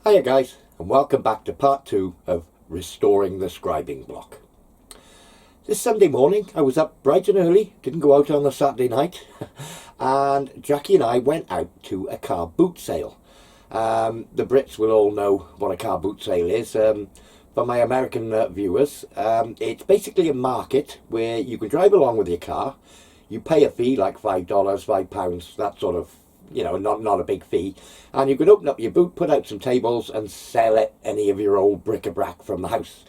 Hiya guys, and welcome back to part 2 of restoring the scribing block. This Sunday morning I was up bright and early, didn't go out on the Saturday night, and Jackie and I went out to a car boot sale. The Brits will all know what a car boot sale is. For my American viewers, it's basically a market where you can drive along with your car, you pay a fee like $5, £5, that sort of, not a big fee, and you can open up your boot, put out some tables and sell it any of your old bric-a-brac from the house.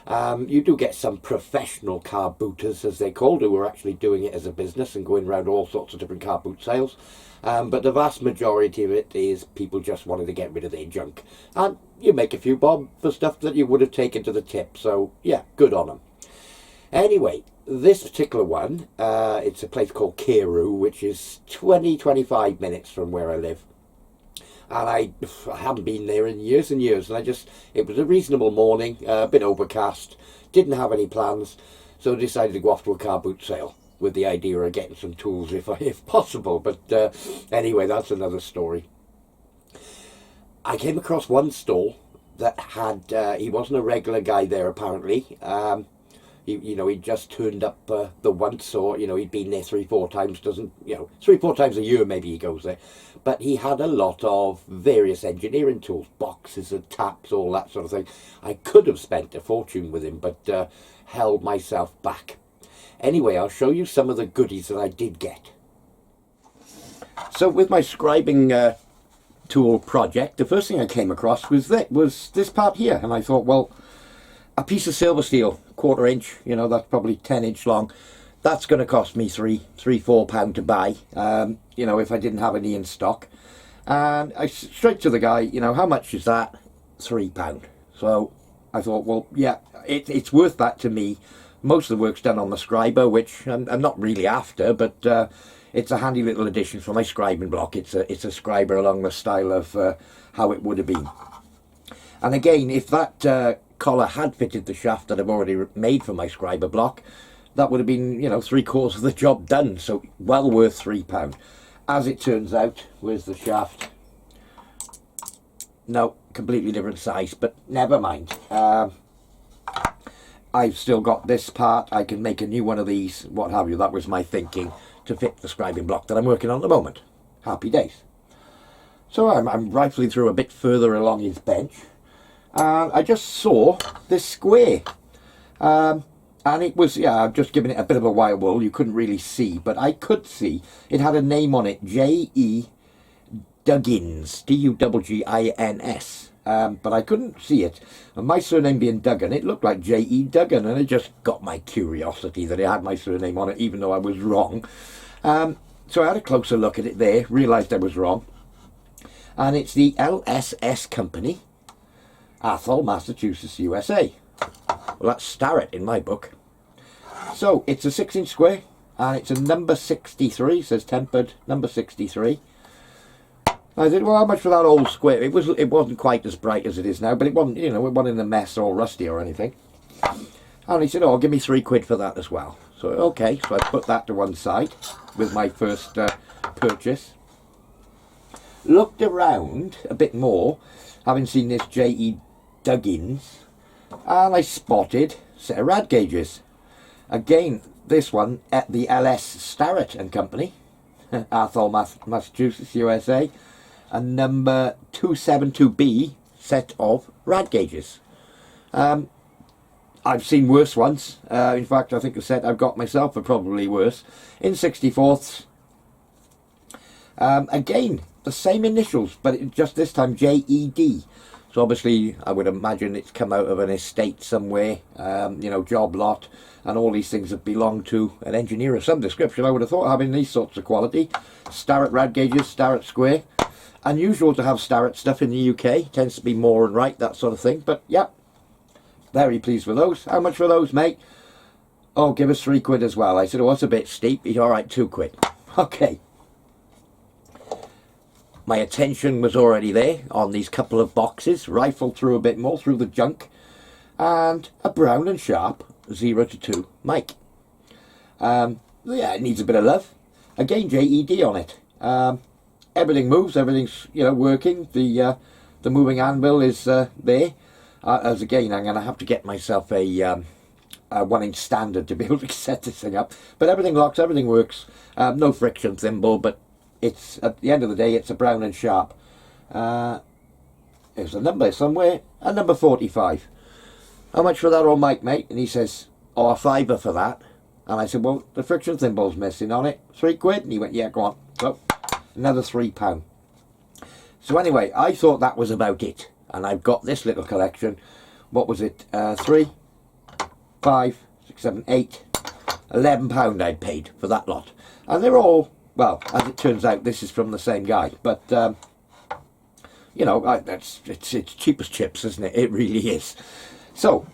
You do get some professional car booters, as they're called, who are actually doing it as a business and going around all sorts of different car boot sales. But the vast majority of it is people just wanting to get rid of their junk. And you make a few bob for stuff that you would have taken to the tip. So, yeah, good on them. Anyway, this particular one, it's a place called Carew, which is 25 minutes from where I live. And I haven't been there in years and years, and it was a reasonable morning, a bit overcast, didn't have any plans, so I decided to go off to a car boot sale with the idea of getting some tools if possible. But anyway, that's another story. I came across one stall that had, he wasn't a regular guy there apparently. He'd just turned up the once, or he'd been there 3-4 times. Doesn't 3-4 times a year maybe he goes there, but he had a lot of various engineering tools, boxes and taps, all that sort of thing. I could have spent a fortune with him, but held myself back. Anyway, I'll show you some of the goodies that I did get. So with my scribing tool project, the first thing I came across was this part here, and I thought, well, a piece of silver steel, 1/4 inch, that's probably 10-inch long. That's going to cost me £4 to buy, if I didn't have any in stock. And I straight to the guy, how much is that? £3. So I thought, well, yeah, it's worth that to me. Most of the work's done on the Scriber, which I'm not really after, but it's a handy little addition for my scribing block. It's a Scriber along the style of how it would have been. And again, if that collar had fitted the shaft that I've already made for my scriber block, that would have been 3/4 of the job done, so well worth £3. As it turns out, where's the shaft? No, completely different size, but never mind. I've still got this part. I can make a new one of these, what have you. That was my thinking, to fit the scribing block that I'm working on at the moment. Happy days. So I'm rifling through a bit further along his bench, and I just saw this square, and it was, I've just given it a bit of a wire wool. You couldn't really see, but I could see it had a name on it, J.E. Duggins, Duggins, but I couldn't see it, and my surname being Duggan, it looked like J.E. Duggan, and it just got my curiosity that it had my surname on it, even though I was wrong. So I had a closer look at it there, realised I was wrong, and it's the LSS company, Athol, Massachusetts, USA. Well, that's Starrett in my book. So it's a 6-inch square, and it's a number 63. Says tempered number 63. I said, well, how much for that old square? It wasn't quite as bright as it is now, but it wasn't, it wasn't in a mess or rusty or anything. And he said, oh, give me £3 for that as well. So okay, so I put that to one side with my first purchase. Looked around a bit more, having seen this J.E. Duggins, and I spotted a set of rad gauges. Again, this one at the LS Starrett and Company, Athol, Massachusetts, USA, a number 272B set of rad gauges. I've seen worse ones. In fact, I think the set I've got myself are probably worse. In 64ths. Again, the same initials, but just this time J.E.D. So obviously, I would imagine it's come out of an estate somewhere, job lot, and all these things that belong to an engineer of some description. I would have thought, having these sorts of quality. Starrett rad gauges, Starrett square. Unusual to have Starrett stuff in the UK. Tends to be more and right, that sort of thing. But, yeah, very pleased with those. How much for those, mate? Oh, give us £3 as well. I said, oh, that's a bit steep. He's all right, £2. Okay. My attention was already there on these couple of boxes, rifled through a bit more, through the junk, and a brown and sharp 0 to 2 mic. Yeah, it needs a bit of love. Again, JED on it. Everything moves, everything's working. The the moving anvil is there. As again, I'm going to have to get myself a 1-inch standard to be able to set this thing up. But everything locks, everything works. No friction thimble, but it's, at the end of the day, it's a Brown and Sharp. There's a number somewhere, a number 45. How much for that old Mike, mate? And he says, oh, a £5 for that. And I said, well, the friction thimble's missing on it. £3. And he went, yeah, go on. So, another £3. So anyway, I thought that was about it. And I've got this little collection. What was it? 3, 5, 6, 7, 8, £11 I paid for that lot. And they're all, well, as it turns out, this is from the same guy. But, you know, it's cheap as chips, isn't it? It really is. So,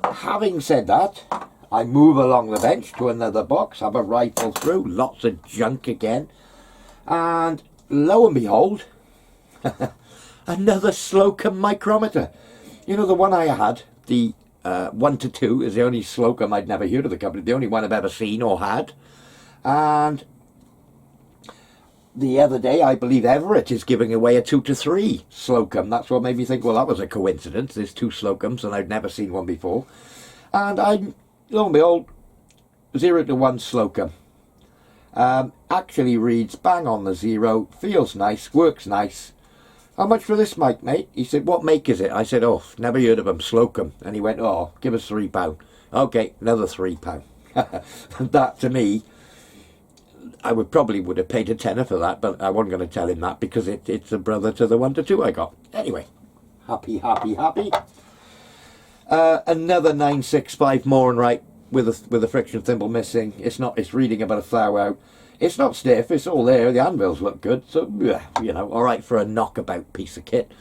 having said that, I move along the bench to another box, have a rifle through, lots of junk again. And lo and behold, another Slocum micrometer. You know, the one I had, the 1-2 is the only Slocum. I'd never heard of the company, the only one I've ever seen or had. And the other day, I believe Everett is giving away a 2-3 Slocum. That's what made me think, well, that was a coincidence. There's 2 Slocums and I'd never seen one before. And I, lo and behold, 0-1 Slocum. Actually reads bang on the 0, feels nice, works nice. How much for this, Mike, mate? He said, what make is it? I said, oh, never heard of them, Slocum. And he went, oh, give us £3. Okay, another £3. That, to me, I would have paid a tenner for that, but I wasn't going to tell him that because it's a brother to the 1-2 I got. Anyway, happy. Another 965 Morin with a friction thimble missing. It's reading about a flower out. It's not stiff, it's all there, the anvils look good, so, you know, alright for a knockabout piece of kit.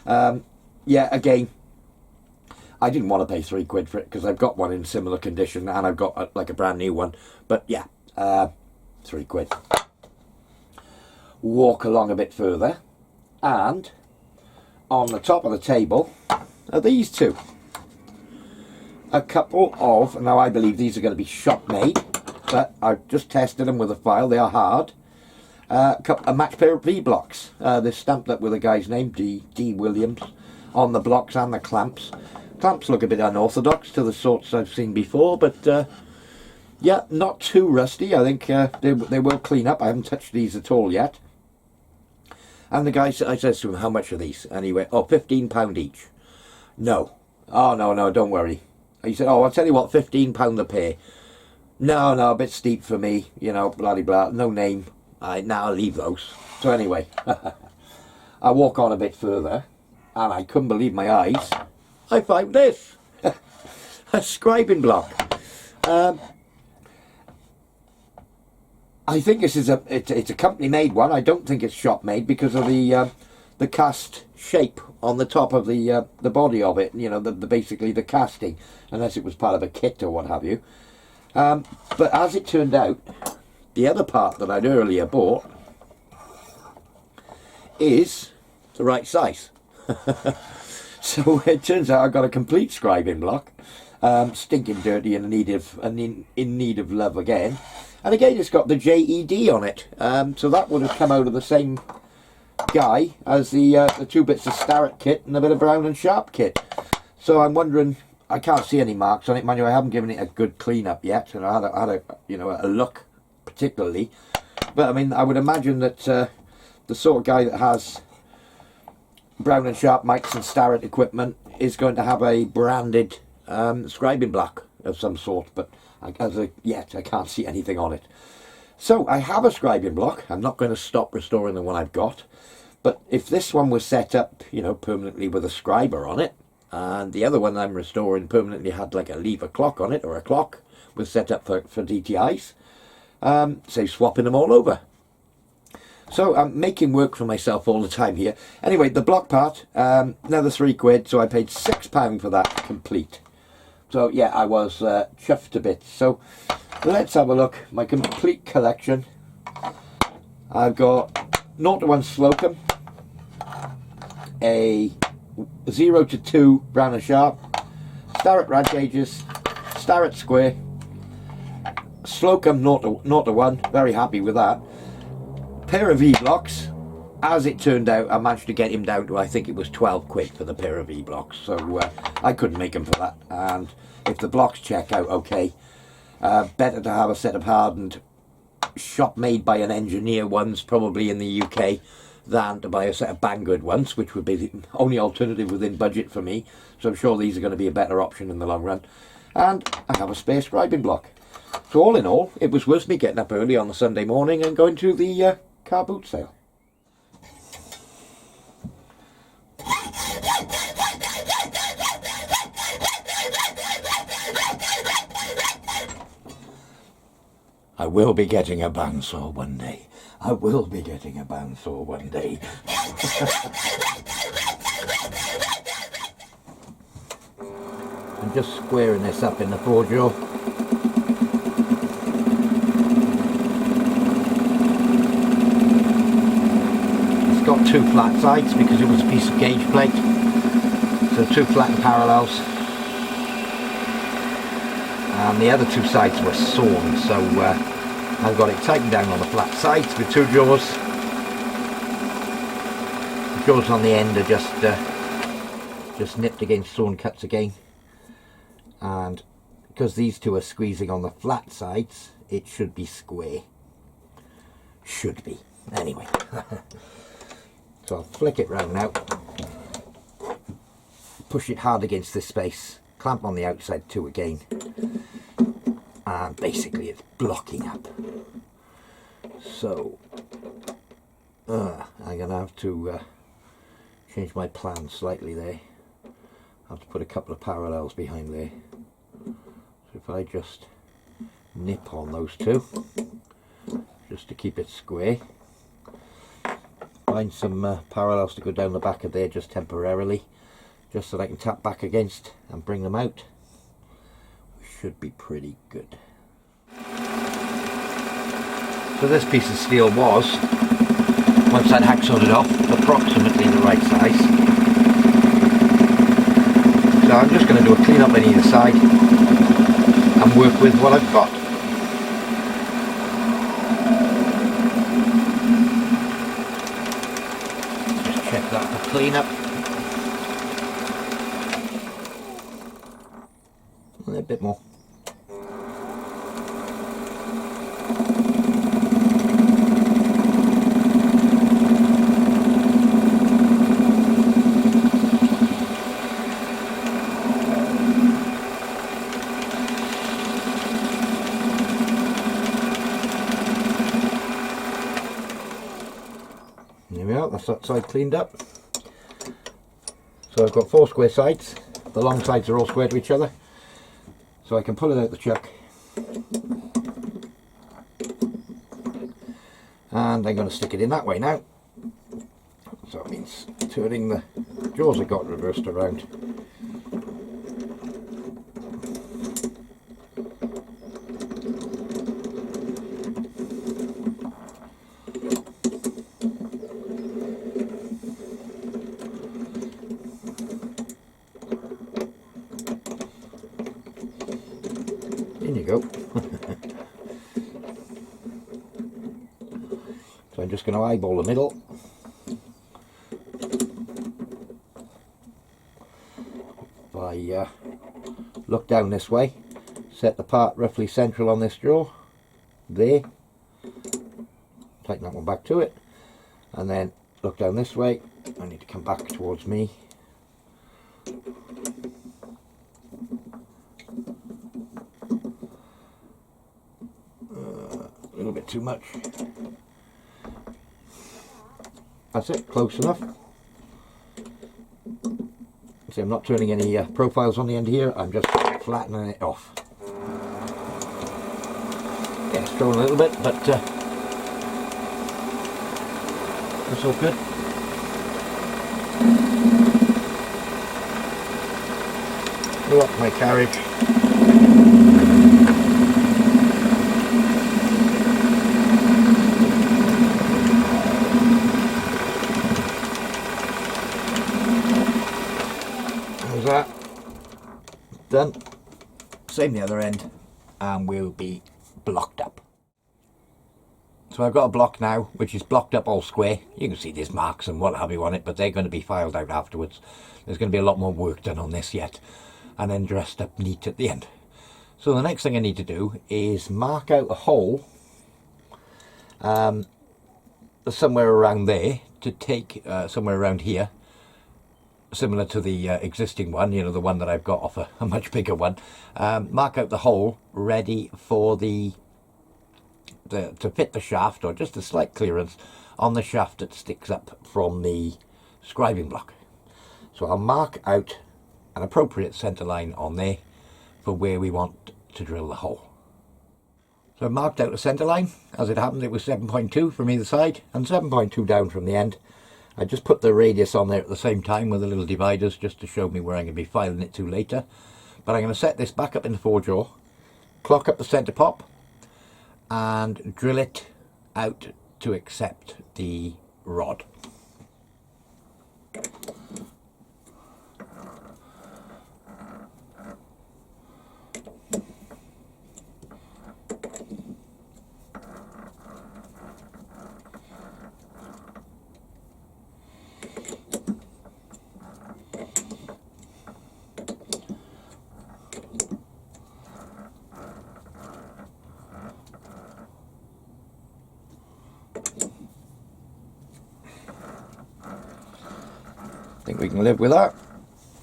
Yeah, again, I didn't want to pay £3 for it, because I've got one in similar condition, and I've got, like, a brand new one, but yeah, £3. Walk along a bit further, and on the top of the table are these two. A couple of, now I believe these are going to be shop made, but I've just tested them with a file, they are hard. A match pair of V-blocks. They're stamped up with a guy's name, D. Williams, on the blocks and the clamps. Clamps look a bit unorthodox to the sorts I've seen before, but yeah, not too rusty. I think they will clean up. I haven't touched these at all yet. And the guy, I says to him, how much are these? And he went, oh, £15 each. No. Oh, no, don't worry. He said, oh, I'll tell you what, £15 a pair. No, a bit steep for me, you know, blah, blah, no name. Now I'll leave those. So anyway, I walk on a bit further, and I couldn't believe my eyes. I found this. A scribing block. I think this is it's a company made one. I don't think it's shop made because of the cast shape on the top of the body of it. You know, basically the casting, unless it was part of a kit or what have you. But as it turned out, the other part that I'd earlier bought is the right size. So it turns out I got a complete scribing block, stinking dirty and in need of love again. And again, it's got the JED on it. So that would have come out of the same guy as the 2 bits of Starrett kit and a bit of Brown and Sharp kit. So I'm wondering, I can't see any marks on it, mind you. I haven't given it a good clean up yet, and I had a look particularly. But I mean, I would imagine that the sort of guy that has Brown and Sharp mics and Starrett equipment is going to have a branded scribing block of some sort. But as of yet, I can't see anything on it. So I have a scribing block. I'm not going to stop restoring the one I've got. But if this one was set up, you know, permanently with a scriber on it, and the other one I'm restoring permanently had like a lever clock on it, or a clock, was set up for DTIs, say swapping them all over. So I'm making work for myself all the time here. Anyway, the block part, another £3, so I paid £6 for that complete. So yeah, I was chuffed to bits. So let's have a look. My complete collection. I've got 0-1 Slocum, a 0-2 Brown and Sharp, Starrett rad gauges, Starrett square, Slocum 0-1, very happy with that, pair of V-blocks, as it turned out, I managed to get him down to, I think it was 12 quid for the pair of V-blocks, so I couldn't make him for that. And if the blocks check out okay, better to have a set of hardened shop made by an engineer ones, probably in the UK, than to buy a set of Banggood ones, which would be the only alternative within budget for me. So I'm sure these are going to be a better option in the long run. And I have a spare scribing block. So all in all, it was worth me getting up early on the Sunday morning and going to the car boot sale. I will be getting a bandsaw one day. I will be getting a bandsaw one day. I'm just squaring this up in the floor jaw. It's got two flat sides because it was a piece of gauge plate. So two flat parallels. And the other two sides were sawn, so I've got it tightened down on the flat sides with two jaws. The jaws on the end are just nipped against sawn cuts again. And because these two are squeezing on the flat sides, it should be square. Should be. Anyway. So I'll flick it round now. Push it hard against this space. Clamp on the outside too again. And basically it's blocking up. So I'm going to have to change my plan slightly there. I have to put a couple of parallels behind there. So if I just nip on those two, just to keep it square. Find some parallels to go down the back of there just temporarily, just so that I can tap back against and bring them out. Should be pretty good. So this piece of steel was, once I'd hacksawed it off, approximately the right size. So I'm just going to do a clean up on either side and work with what I've got. Just check that for clean up. A bit more. There we are, that's that side cleaned up. So I've got 4 square sides. The long sides are all square to each other. So I can pull it out the chuck. And I'm going to stick it in that way now. So it means turning the jaws I got reversed around. In you go. So I'm just going to eyeball the middle. If I look down this way, set the part roughly central on this jaw, there, tighten that one back to it, and then look down this way. I need to come back towards me. A little bit too much. That's it, close enough. See, I'm not turning any profiles on the end here, I'm just flattening it off. Yeah, it's thrown a little bit, but that's all good. Lock my carriage. That done. Same the other end, and we'll be blocked up. So I've got a block now which is blocked up all square. You can see there's marks and what have you on it, but they're going to be filed out afterwards. There's going to be a lot more work done on this yet, and then dressed up neat at the end. So the next thing I need to do is mark out a hole somewhere around there to take somewhere around here, similar to the existing one, you know, the one that I've got off a much bigger one. Mark out the hole ready for to fit the shaft, or just a slight clearance on the shaft that sticks up from the scribing block. So I'll mark out an appropriate centre line on there for where we want to drill the hole. So I marked out the centre line. As it happens, it was 7.2 from either side and 7.2 down from the end. I just put the radius on there at the same time with the little dividers just to show me where I'm going to be filing it to later. But I'm going to set this back up in the four-jaw, clock up the centre pop, and drill it out to accept the rod. I think we can live with that.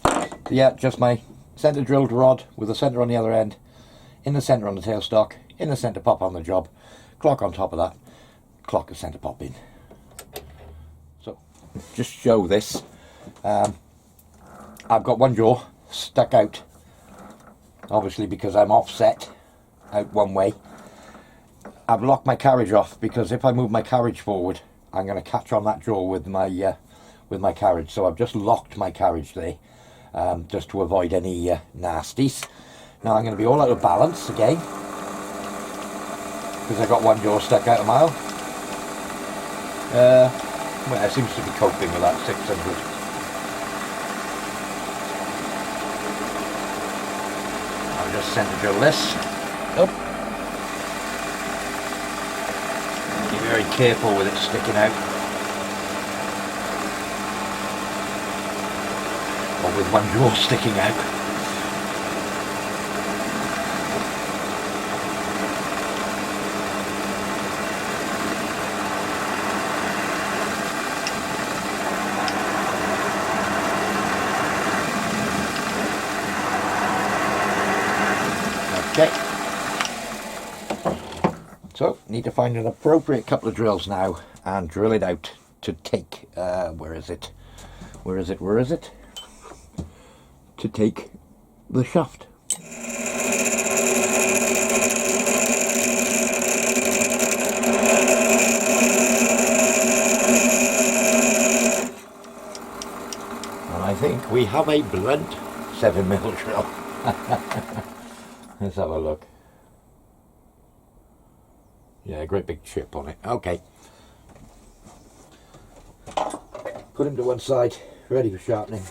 So yeah, just my centre drilled rod with the centre on the other end, in the centre on the tailstock, in the centre pop on the job, clock on top of that, clock the centre pop in. So just show this. I've got one jaw stuck out, obviously because I'm offset out one way. I've locked my carriage off because if I move my carriage forward, I'm going to catch on that jaw with my carriage. So I've just locked my carriage there, just to avoid any nasties. Now I'm going to be all out of balance again because I got one jaw stuck out a mile. Well, it seems to be coping with that 600. I'll just centre drill this. Oh. Be very careful with it sticking out, or with one jaw sticking out. Okay, so need to find an appropriate couple of drills now and drill it out to take, where is it, to take the shaft. And I think we have a blunt 7mm drill. Let's have a look. Yeah, great big chip on it. Okay. Put him to one side, ready for sharpening.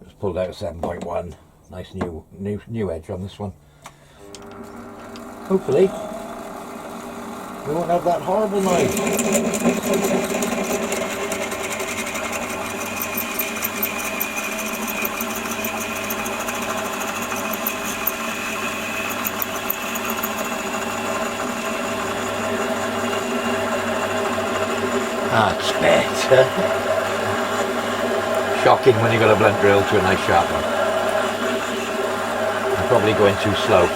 Just pulled out a 7.1. Nice new edge on this one. Hopefully, we won't have that horrible noise. That's better. Shocking when you got a blunt drill to a nice sharp one. I'm probably going too slow.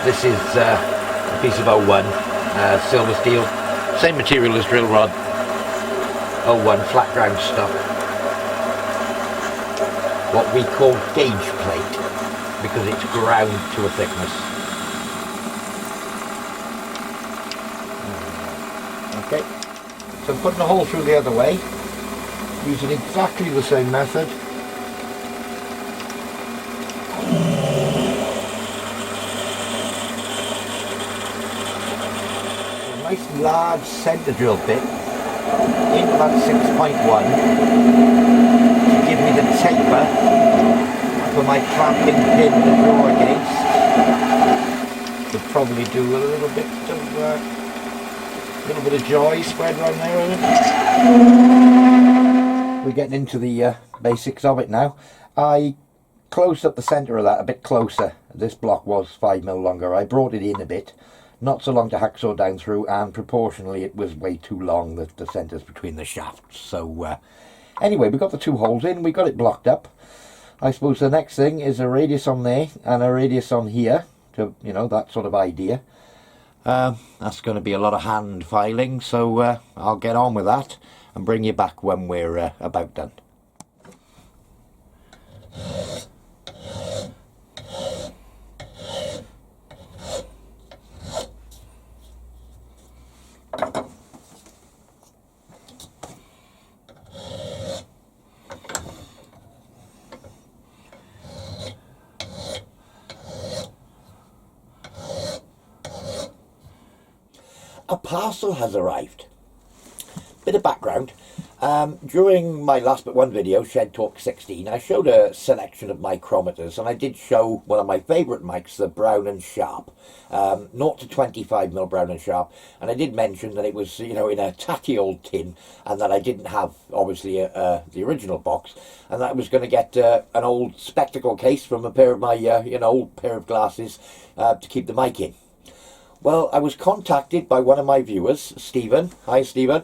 This is a piece of 01 silver steel, same material as drill rod. 01 flat ground stuff. What we call gauge plate because it's ground to a thickness. Okay. So I'm putting a hole through the other way, using exactly the same method. A nice large centre drill bit into that 6.1 to give me the taper for my clamping pin to draw against. Could probably do a little bit of joy spread around there, isn't it? We're getting into the basics of it now. I closed up the centre of that a bit closer. This block was 5mm longer. I brought it in a bit, not so long to hacksaw down through, and proportionally it was way too long, the centres between the shafts. So anyway, we got the 2 holes in, we got it blocked up. I suppose the next thing is a radius on there and a radius on here, to, you know, that sort of idea. That's going to be a lot of hand filing, so I'll get on with that and bring you back when we're about done. A parcel has arrived. Bit of background. During my last but one video, Shed Talk 16, I showed a selection of micrometers, and I did show one of my favourite mics, the Brown & Sharp, 0 to 25mm Brown & Sharp, and I did mention that it was, you know, in a tatty old tin, and that I didn't have, obviously, the original box, and that I was going to get an old spectacle case from a pair of my, you know, old pair of glasses to keep the mic in. Well, I was contacted by one of my viewers, Stephen, hi Stephen,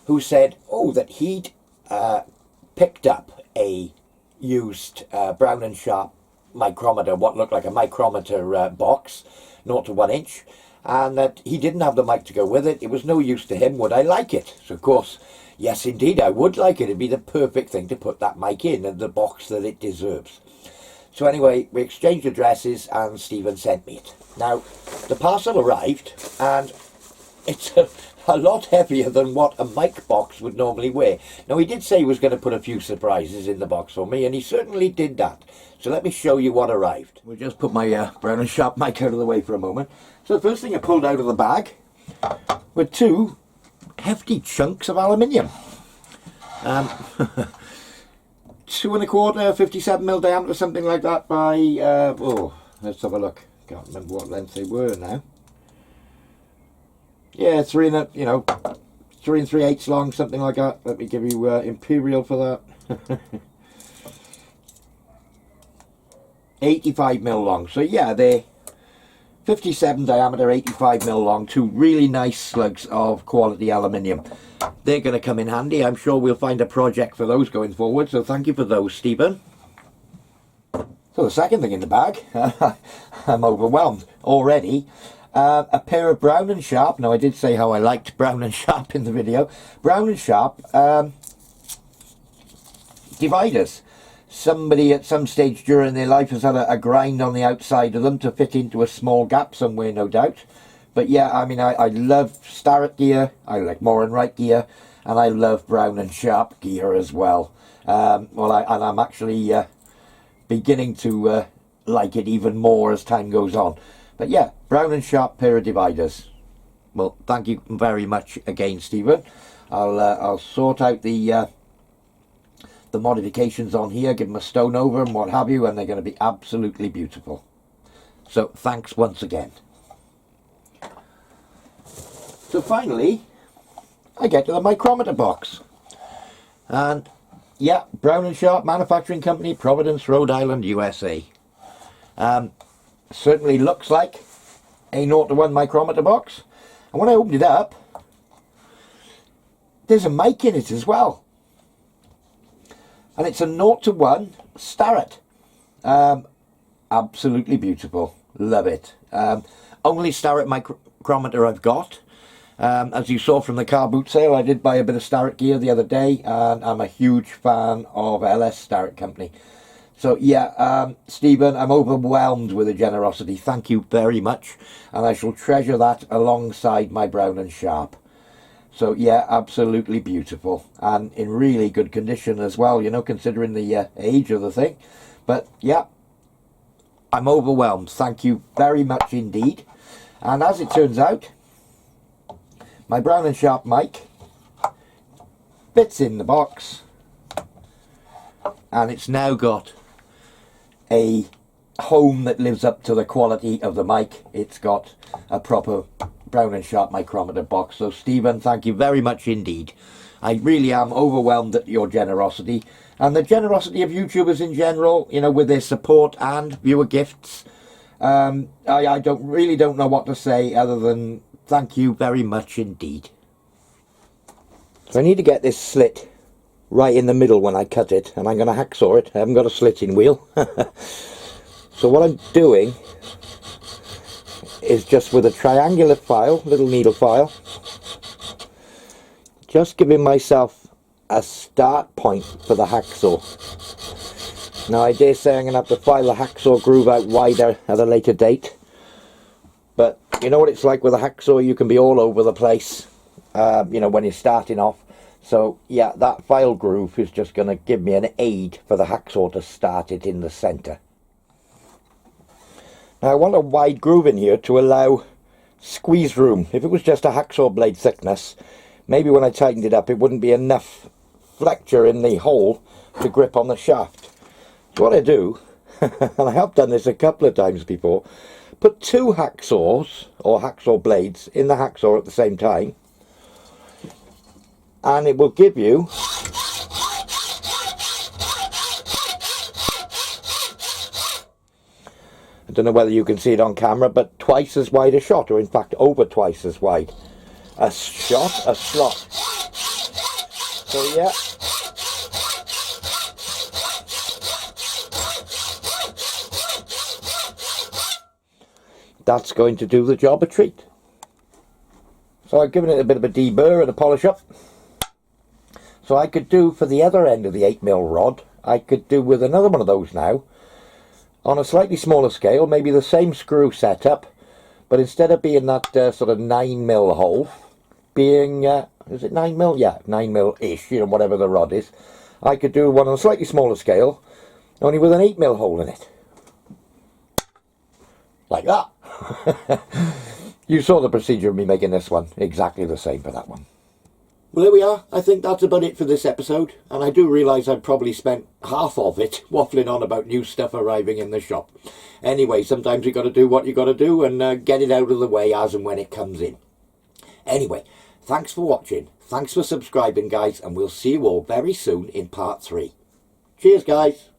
who said, oh, that he'd picked up a used Brown & Sharp micrometer, what looked like a micrometer box, 0 to 1 inch, and that he didn't have the mic to go with it. It was no use to him. Would I like it? So, of course, yes, indeed, I would like it. It'd be the perfect thing to put that mic in, and the box that it deserves. So anyway, we exchanged addresses and Stephen sent me it. Now, the parcel arrived, and it's a lot heavier than what a mic box would normally weigh. Now, he did say he was going to put a few surprises in the box for me, and he certainly did that. So let me show you what arrived. We'll just put my Brown & Sharp mic out of the way for a moment. So the first thing I pulled out of the bag were 2 hefty chunks of aluminium. 2 1/4, 57mm diameter, something like that, by, oh, let's have a look. Can't remember what length they were now. Yeah, 3 3/8 long, something like that. Let me give you imperial for that. 85mm long. So yeah, they're 57 diameter, 85mm long, 2 really nice slugs of quality aluminium. They're going to come in handy. I'm sure we'll find a project for those going forward, so thank you for those, Stephen. So the second thing in the bag, I'm overwhelmed already. A pair of Brown & Sharp. Now, I did say how I liked Brown & Sharp in the video. Brown & Sharp dividers. Somebody at some stage during their life has had a grind on the outside of them to fit into a small gap somewhere, no doubt. But yeah, I mean, I love Starrett gear, I like Moore & Wright gear, and I love Brown & Sharp gear as well. I'm actually beginning to like it even more as time goes on. But yeah, Brown & Sharp pair of dividers. Well, thank you very much again, Stephen. I'll sort out the modifications on here, give them a stone over and what have you, and they're going to be absolutely beautiful. So thanks once again. So finally, I get to the micrometer box. And yeah, Brown & Sharp Manufacturing Company, Providence, Rhode Island, USA. Certainly looks like a 0 to 1 micrometer box. And when I opened it up, there's a mic in it as well. And it's a 0 to 1 Starrett. Absolutely beautiful. Love it. Only Starrett micrometer I've got. As you saw from the car boot sale, I did buy a bit of Starrett gear the other day, and I'm a huge fan of LS Starrett Company. So yeah, Stephen, I'm overwhelmed with the generosity. Thank you very much, and I shall treasure that alongside my Brown & Sharp. So yeah, absolutely beautiful, and in really good condition as well, you know, considering the age of the thing. But yeah, I'm overwhelmed. Thank you very much indeed. And as it turns out, my Brown & Sharp mic fits in the box, and it's now got a home that lives up to the quality of the mic. It's got a proper Brown and Sharp micrometer box. So Stephen, thank you very much indeed. I really am overwhelmed at your generosity and the generosity of YouTubers in general, you know, with their support and viewer gifts. I really don't know what to say other than thank you very much indeed. So I need to get this slit right in the middle when I cut it, and I'm going to hacksaw it. I haven't got a slitting wheel. So what I'm doing is just with a triangular file, little needle file, just giving myself a start point for the hacksaw. Now I dare say I'm going to have to file the hacksaw groove out wider at a later date, but you know what it's like with a hacksaw, you can be all over the place, you know, when you're starting off. So yeah, that file groove is just going to give me an aid for the hacksaw to start it in the centre. Now I want a wide groove in here to allow squeeze room. If it was just a hacksaw blade thickness, maybe when I tightened it up it wouldn't be enough flexure in the hole to grip on the shaft. So what I do, and I have done this a couple of times before, put two hacksaws or hacksaw blades in the hacksaw at the same time, and it will give you I don't know whether you can see it on camera, but twice as wide a shot, or in fact over twice as wide a shot, a slot. So yeah, that's going to do the job a treat. So I've given it a bit of a deburr and a polish up. So I could do for the other end of the 8mm rod, I could do with another one of those now, on a slightly smaller scale, maybe the same screw setup, but instead of being that sort of 9mm hole, being, is it 9mm? Yeah, 9mm-ish, you know, whatever the rod is. I could do one on a slightly smaller scale, only with an 8mm hole in it. Like that. You saw the procedure of me making this one, exactly the same for that one. Well, there we are. I think that's about it for this episode, and I do realise I've probably spent half of it waffling on about new stuff arriving in the shop. Anyway, sometimes you got to do what you got to do and get it out of the way as and when it comes in. Anyway, thanks for watching, thanks for subscribing guys, and we'll see you all very soon in part 3. Cheers guys.